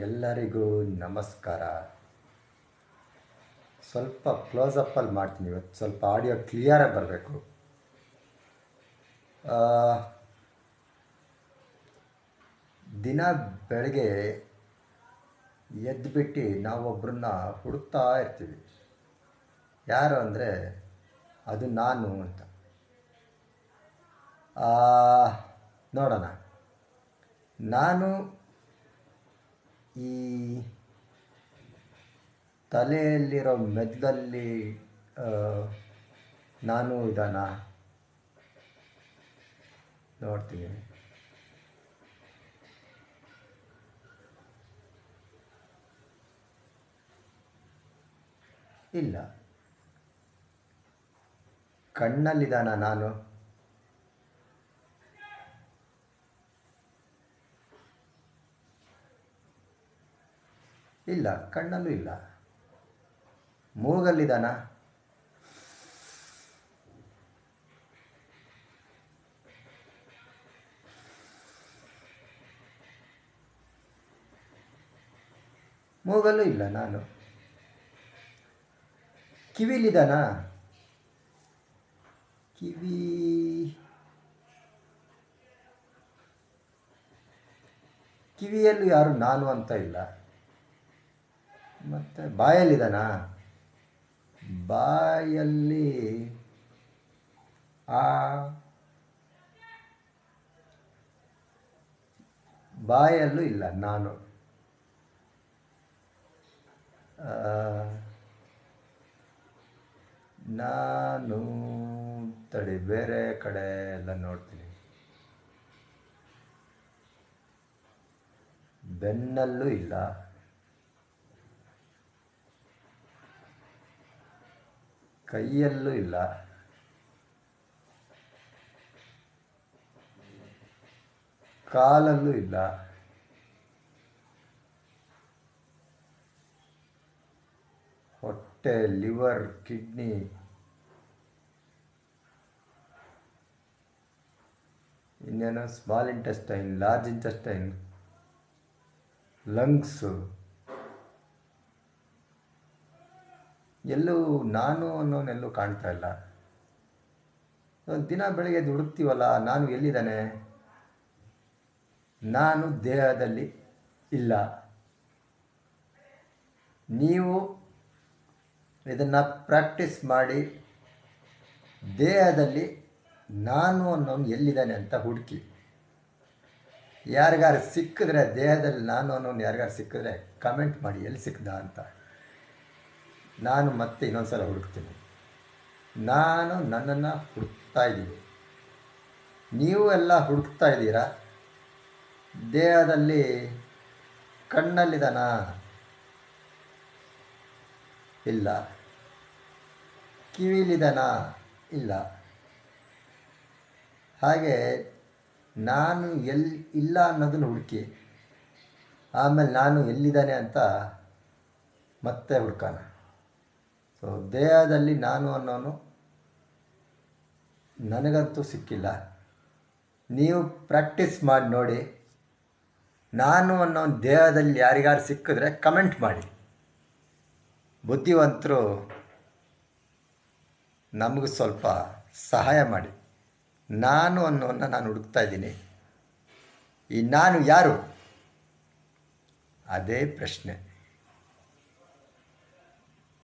ಎಲ್ಲರಿಗೂ ನಮಸ್ಕಾರ. ಸ್ವಲ್ಪ ಕ್ಲೋಸಪ್ಪಲ್ಲಿ ಮಾಡ್ತೀನಿ ಇವತ್ತು. ಸ್ವಲ್ಪ ಆಡಿಯೋ ಕ್ಲಿಯರಾಗಿ ಬರಬೇಕು. ದಿನ ಬೆಳಗ್ಗೆ ಎದ್ದುಬಿಟ್ಟು ನಾವೊಬ್ಬರನ್ನ ಹುಡುಕ್ತಾ ಇರ್ತೀವಿ. ಯಾರು ಅಂದರೆ ಅದು ನಾನು ಅಂತ. ನೋಡೋಣ, ನಾನು ಈ ತಲೆಯಲ್ಲಿರೋ ಮೆದುಳಲ್ಲಿ ನಾನು ಇದಾನ ನೋಡ್ತೀನಿ. ಇಲ್ಲ. ಕಣ್ಣಲ್ಲಿದ್ದಾನ ನಾನು? ಇಲ್ಲ, ಕಣ್ಣಲ್ಲೂ ಇಲ್ಲ. ಮೂಗಲ್ಲಿದ್ದಾನ? ಮೂಗಲ್ಲೂ ಇಲ್ಲ ನಾನು. ಕಿವಿಲಿದ್ದಾನ? ಕಿವಿಯಲ್ಲೂ ಯಾರು ನಾನು ಅಂತ ಇಲ್ಲ. ಮತ್ತು ಬಾಯಲ್ಲಿದ್ದಾನ? ಬಾಯಲ್ಲಿ ಬಾಯಲ್ಲೂ ಇಲ್ಲ ನಾನು. ನಾನು ತಡಿ, ಬೇರೆ ಕಡೆ ಎಲ್ಲ ನೋಡ್ತೀನಿ. ಬೆನ್ನಲ್ಲೂ ಇಲ್ಲ. ಕೈಯಲ್ಲೂ ಇಲ್ಲ. ಕಾಲಲ್ಲೂ ಇಲ್ಲ. ಹೊಟ್ಟೆ, ಲಿವರ್, ಕಿಡ್ನಿ, ಇನ್ನೇನೋ small intestine, large intestine, lungs, ಎಲ್ಲೂ ನಾನು ಅನ್ನೋನೆಲ್ಲೂ ಕಾಣ್ತಾ ಇಲ್ಲ. ದಿನ ಬೆಳಗ್ಗೆ ಹುಡುಕ್ತೀವಲ್ಲ, ನಾನು ಎಲ್ಲಿದ್ದಾನೆ? ನಾನು ದೇಹದಲ್ಲಿ ಇಲ್ಲ. ನೀವು ಇದನ್ನು ಪ್ರಾಕ್ಟೀಸ್ ಮಾಡಿ ದೇಹದಲ್ಲಿ ನಾನು ಅನ್ನೋನು ಎಲ್ಲಿದ್ದಾನೆ ಅಂತ ಹುಡುಕಿ. ಯಾರಿಗಾರು ಸಿಕ್ಕಿದ್ರೆ, ದೇಹದಲ್ಲಿ ನಾನು ಅನ್ನೋನು ಯಾರಿಗಾರು ಸಿಕ್ಕಿದ್ರೆ ಕಮೆಂಟ್ ಮಾಡಿ ಎಲ್ಲಿ ಸಿಕ್ಕಿದ ಅಂತ. ನಾನು ಮತ್ತೆ ಇನ್ನೊಂದು ಸಲ ಹುಡುಕ್ತೀನಿ. ನಾನು ನನ್ನನ್ನು ಹುಡುಕ್ತಾ ಇದ್ದೀನಿ. ನೀವು ಎಲ್ಲ ಹುಡುಕ್ತಾ ಇದ್ದೀರಾ. ದೇಹದಲ್ಲಿ ಕಣ್ಣಲ್ಲಿದ್ದಾನ? ಇಲ್ಲ. ಕಿವಿಲಿದ್ದಾನ? ಇಲ್ಲ. ಹಾಗೆ ನಾನು ಎಲ್ಲಿ ಇಲ್ಲ ಅನ್ನೋದನ್ನು ಹುಡುಕಿ, ಆಮೇಲೆ ನಾನು ಎಲ್ಲಿದ್ದಾನೆ ಅಂತ ಮತ್ತೆ ಹುಡ್ಕೋಣ. ಸೊ ದೇಹದಲ್ಲಿ ನಾನು ಅನ್ನೋನು ನನಗಂತೂ ಸಿಕ್ಕಿಲ್ಲ. ನೀವು ಪ್ರಾಕ್ಟೀಸ್ ಮಾಡಿ ನೋಡಿ. ನಾನು ಅನ್ನೋ ದೇಹದಲ್ಲಿ ಯಾರಿಗಾರು ಸಿಕ್ಕಿದ್ರೆ ಕಮೆಂಟ್ ಮಾಡಿ. ಬುದ್ಧಿವಂತರು ನಮಗೂ ಸ್ವಲ್ಪ ಸಹಾಯ ಮಾಡಿ. ನಾನು ಅನ್ನೋನ್ನ ನಾನು ಹುಡುಕ್ತಾ ಇದ್ದೀನಿ. ಈ ನಾನು ಯಾರು? ಅದೇ ಪ್ರಶ್ನೆ.